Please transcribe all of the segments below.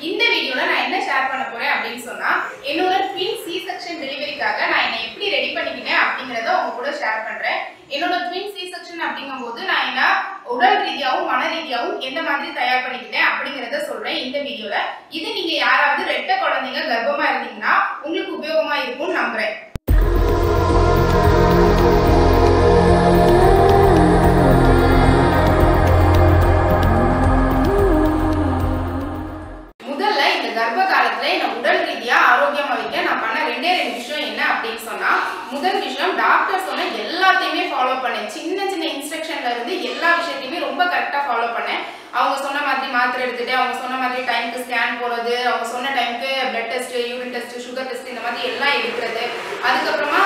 இந்த வீடியோல நான் என்ன ஷேர் பண்ண போறேன் அப்படின்னு சொன்னா என்னோட ட்வின் சி செக்ஷன் டெலிவரிக்காக நான் என்ன எப்படி ரெடி பண்ணிக்கிட்டேன் அப்படிங்கறத உங்க கூட ஷேர் பண்றேன். என்னோட ட்வின் சி செக்ஷன் அப்படிங்கும்போது நான் என்ன உடல் ரீதியாகவும் மன ரீதியாகவும் எந்த மாதிரி தயார் பண்ணிக்கிட்டேன் அப்படிங்கறத சொல்றேன் இந்த வீடியோல. இது நீங்க யாராவது ரெட்டை குழந்தைங்க கர்ப்பமா இருந்தீங்கன்னா உங்களுக்கு உபயோகமா இருக்கும்னு நம்புறேன். முதல் விஷயம் டாக்டர் சொன்ன எல்லாத்தையுமே ஃபாலோ பண்ணேன். சின்ன சின்ன இன்ஸ்ட்ரக்ஷன்ல இருந்து எல்லா விஷயத்தையுமே ரொம்ப கரெக்டா ஃபாலோ பண்ணேன். அவங்க சொன்ன மாதிரி மாத்திரை எடுத்துட்டு, அவங்க சொன்ன மாதிரி டைமுக்கு ஸ்கேன் போறது, அவங்க சொன்ன டைமுக்கு blood test, urine test, sugar test இந்த மாதிரி எல்லாம் எடுக்கிறது. அதுக்கப்புறமா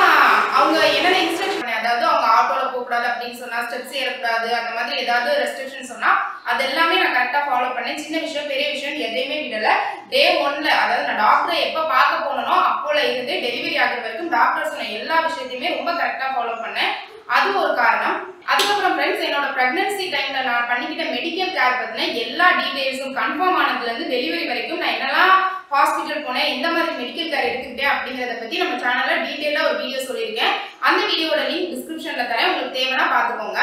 அவங்க என்னென்ன இன்ஸ்ட்ரக்ஷன், அதாவது அவங்க ஆட்டோல போகக்கூடாது அப்படின்னு சொன்னா, ஸ்டெப்ஸ் ஏறக்கூடாது, அந்த மாதிரி ஏதாவது ரெஸ்ட்ரிக்ஷன் சொன்னா அது எல்லாமே நான் கரெக்டா ஃபாலோ பண்ணேன். சின்ன விஷயம் பெரிய விஷயம் எதையுமே விடல. டே 1ல அதாவது நான் டாக்டரை எப்ப பார்க்க போனனோ அப்போல இருந்து டெலிவரி ஆகிற வரைக்கும் டாக்டர் சொன்ன எல்லா விஷயத்தையுமே ரொம்ப கரெக்டா ஃபாலோ பண்ணேன். அது ஒரு காரணம். அதுக்கப்புறம் ஃப்ரெண்ட்ஸ், என்னோட பிரெக்னன்சி டைம்ல நான் பண்ணிக்கிட்ட மெடிக்கல் கேர் பத்தின எல்லா டீடைல்ஸும் கன்ஃபார்ம் ஆனதுல இருந்து டெலிவரி வரைக்கும் நான் என்னெல்லாம் ஹாஸ்பிட்டல் போனேன், எந்த மாதிரி மெடிக்கல் கேர் எடுத்துக்கிட்டேன் அப்படிங்கறத பத்தி நம்ம சேனல்ல டீடைலா ஒரு வீடியோ சொல்லியிருக்கேன். அந்த வீடியோட லிங்க் டிஸ்கிரிப்ஷன்ல தரேன், உங்களுக்கு தேவைன்னா பாத்துக்கோங்க.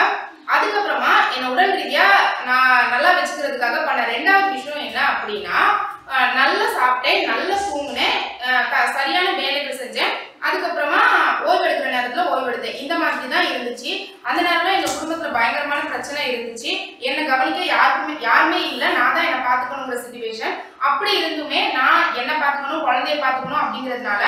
அதுக்கப்புறமா என்ன உடல் ரீதியா நான் நல்லா வச்சுக்கிறதுக்காக பண்ண ரெண்டாவது விஷயம் என்ன அப்படின்னா, நல்லா சாப்பிட்டேன், நல்லா தூங்கினேன், சரியான வேலைகள் செஞ்சேன். அதுக்கப்புறமா ஓய்வு எடுக்கிற நேரத்துல ஓய்வு எடுத்தேன். இந்த மாதிரி தான் இருந்துச்சு. அந்த நேரம்ல எங்க குடும்பத்துல பயங்கரமான பிரச்சனை இருந்துச்சு. என்ன கவனிக்க யாருமே இல்லை, நான் தான் என்ன பாத்துக்கணுங்கிற சிச்சுவேஷன். அப்படி இருந்துமே நான் என்ன பாத்துக்கணும், குழந்தைய பாத்துக்கணும் அப்படிங்கிறதுனால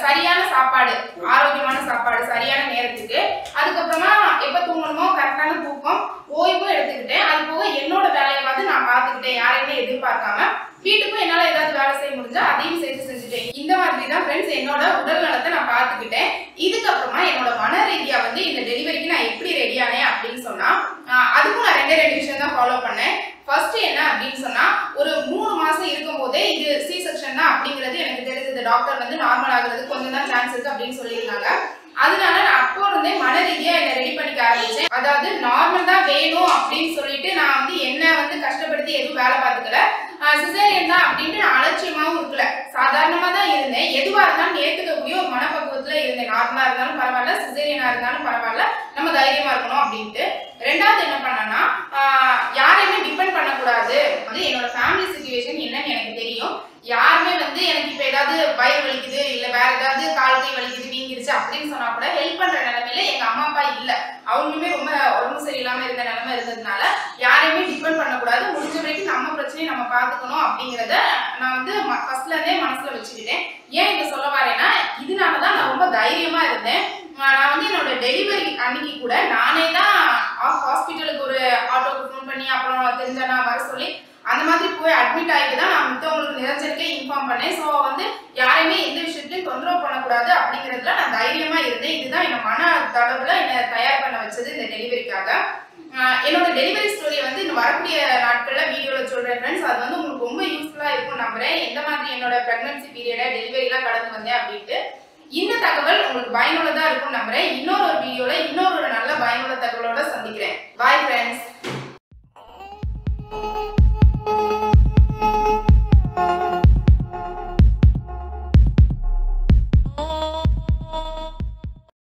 சரியான சாப்பாடு, ஆரோக்கியமான சாப்பாடு சரியான நேரத்துக்கு, அதுக்கப்புறமா எப்ப தூங்கணுமோ கரெக்டான தூக்கம், ஓய்வும் எடுத்துக்கிட்டேன். அது போக என்னோட வேலையை வந்து நான் பார்த்துக்கிட்டேன், யாரையுமே எதிர்பார்க்காம. வீட்டுக்கும் என்னால ஏதாவது வேலை செய்ய முடிஞ்சா அதையும் சேர்த்து செஞ்சுட்டேன். இந்த மாதிரி தான் ஃப்ரெண்ட்ஸ் என்னோட உடல் நலத்தை நான் பார்த்துக்கிட்டேன். இதுக்கப்புறமா என்னோட மன ரீதியா வந்து இந்த டெலிவரிக்கு நான் எப்படி ரெடி ஆனேன் அப்படின்னு சொன்னா, அதுக்கும் நான் ரெண்டு விஷயம் தான் ஃபாலோ பண்ணேன். ஃபர்ஸ்ட் என்ன அப்படின்னு சொன்னா, ஒரு 3 மாசம் இருக்கும் போதே இது சி செக்ஷன் தான் அப்படிங்கிறது எனக்கு தெரிஞ்சது. டாக்டர் வந்து நார்மல் ஆகுறதுக்கு கொஞ்சம் தான் சான்ஸ் இருக்கு அப்படின்னு சொல்லியிருந்தாங்க. அதனால நான் அப்போ இருந்தே மன ரீதியா என்ன ரெடி பண்ணிக்க ஆரம்பிச்சேன். அதாவது நார்மல் தான் வேணும் அப்படின்னு சொல்லிட்டு நான் வந்து என்ன வந்து கஷ்டப்படுத்தி எதுவும் வேலை பார்த்துக்கல. சிசேரியன் தான் அப்படின்ட்டு நான் அலட்சியமாவும் இருக்கல, சாதாரணமா தான் இருந்தேன். எதுவா இருந்தாலும் ஏத்துக்கக்கூடிய ஒரு மனப்பக்குவத்துல இருந்தேன். நார்மலா இருந்தாலும் பரவாயில்ல, சிசேரியனா இருந்தாலும் பரவாயில்ல, நம்ம தைரியமா இருக்கணும் அப்படின்ட்டு. ரெண்டாவது என்ன பண்ணனா, யாரையுமே டிபெண்ட் பண்ணக்கூடாது. வந்து என்னோட ஃபேமிலி சிச்சுவேஷன் என்னன்னு எனக்கு தெரியும். யாருமே வந்து எனக்கு இப்ப ஏதாவது வயிறு வலிக்குது, இல்ல வேற ஏதாவது கால் கை வலிக்குது, வீங்கிருச்சு அப்படின்னு சொன்னா கூட ஹெல்ப் பண்ற நிலைமையில எங்க அம்மா அப்பா இல்ல. அவங்களுமே ரொம்ப உடம்பு சரியில்லாம இருந்த நிலைமை இருந்ததுனால யாரையுமே டிபெண்ட் பண்ணக்கூடாது, முடிஞ்ச வரைக்கும் நம்ம பிரச்சனையை நம்ம பார்த்துக்கணும் அப்படிங்கிறத நான் வந்து ஃபர்ஸ்ட்ல இருந்தே மனசுல வச்சுக்கிட்டேன். ஏன் இதை சொல்ல வரேன்னா, இதனாலதான் நான் ரொம்ப தைரியமா இருந்தேன். நான் வந்து என்னோட டெலிவரி அன்னைக்கு கூட நானே தான் ஹாஸ்பிட்டலுக்கு ஒரு ஆட்டோக்கு ஃபோன் பண்ணி அப்புறம் தெரிஞ்சா வர சொல்லி அந்த மாதிரி போய் அட்மிட் ஆகிட்டு தான் நான் மற்றவங்களுக்கு நிரஞ்சனுக்கே இன்ஃபார்ம் பண்ணேன். ஸோ வந்து யாரையுமே எந்த விஷயத்தையும் தொந்தரவு பண்ணக்கூடாது அப்படிங்கிறதுல நான் தைரியமா இருந்தேன். இதுதான் என்ன மன தளவுல என்னை தயார் பண்ண வச்சது இந்த டெலிவரிக்காக. என்னோட டெலிவரி ஸ்டோரியை வந்து இந்த வரக்கூடிய நாட்கள்ல வீடியோல சொல்றேன் ஃப்ரெண்ட்ஸ். அது வந்து உங்களுக்கு ரொம்ப யூஸ்ஃபுல்லா இருக்கும் நம்புறேன். எந்த மாதிரி என்னோட பிரெக்னன்சி பீரியட டெலிவரிலாம் கடந்து வந்தேன் அப்படின்ட்டு. இந்த தகவல் உங்களுக்கு பயனுள்ளதா இருக்கும் நம்புறேன். இன்னொரு வீடியோல இன்னொரு நல்ல பயனுள்ள தகவலோட சந்திக்கிறேன். Bye friends.